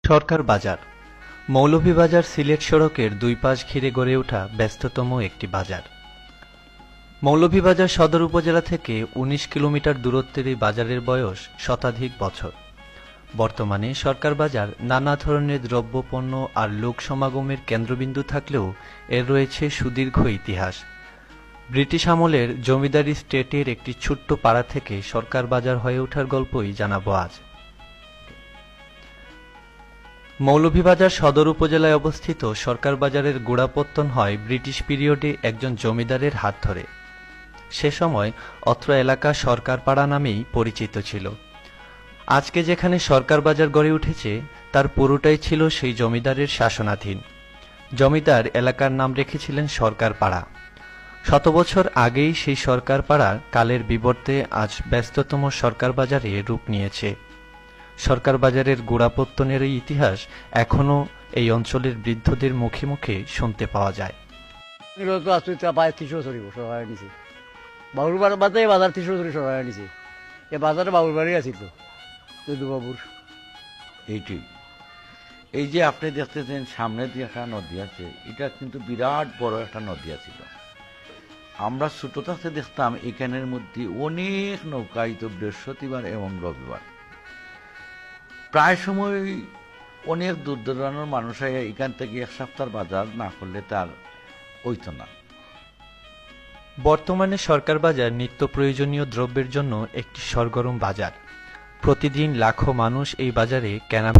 সরকার বাজার। মৌলভীবাজার সিলেট সড়কের দুই পাশ ঘিরে গড়ে ওঠা ব্যস্ততম একটি বাজার। মৌলভীবাজার সদর উপজেলা থেকে ১৯ কিলোমিটার দূরত্বের এই বাজারের বয়স শতাধিক বছর। বর্তমানে সরকার বাজার নানা ধরনের দ্রব্যপণ্য আর লোক সমাগমের কেন্দ্রবিন্দু থাকলেও এর রয়েছে সুদীর্ঘ ইতিহাস। ব্রিটিশ আমলের জমিদারি স্টেটের একটি ছোট্ট পাড়া থেকে সরকার বাজার হয়ে ওঠার গল্পই জানাবো আজ। মৌলভীবাজার সদর উপজেলায় অবস্থিত সরকার বাজারের গোড়াপত্তন হয় ব্রিটিশ পিরিয়ডে একজন জমিদারের হাত ধরে। সে সময় অত্র এলাকা সরকার পাড়া নামেই পরিচিত ছিল। আজকে যেখানে সরকার বাজার গড়ে উঠেছে তার পুরোটাই ছিল সেই জমিদারের শাসনাধীন। জমিদার এলাকার নাম রেখেছিলেন সরকার পাড়া। শত বছর আগেই সেই সরকার পাড়া কালের বিবর্তে আজ ব্যস্ততম সরকার বাজারে রূপ নিয়েছে। সরকার বাজারের গোড়াপত্তনের এই ইতিহাস এখনো এই অঞ্চলের বৃদ্ধদের মুখে মুখে শুনতে পাওয়া যায়। বাবুর বাজারে বাজার ৩০ সরকার নিছে। এ বাজারে বাবুর বাড়ি আছিল বাবুর। এইটি এই যে আপনি দেখতেছেন সামনে দিয়ে একটা নদী আছে, এটা কিন্তু বিরাট বড় একটা নদী আছিল। আমরা ছোট থাকতে দেখতাম এখানের মধ্যে অনেক নৌকা আইত বৃহস্পতিবার এবং রবিবার। প্রায় সময় অনেক দূর দূরানোর মানুষ এখান থেকে এক সপ্তাহ বাজার না করলে তার হইত না। বর্তমানে সরকার বাজার নিত্য প্রয়োজনীয় দ্রব্যের জন্য একটি সরগরম বাজার। প্রতিদিন লাখো মানুষ এই বাজারে কেনা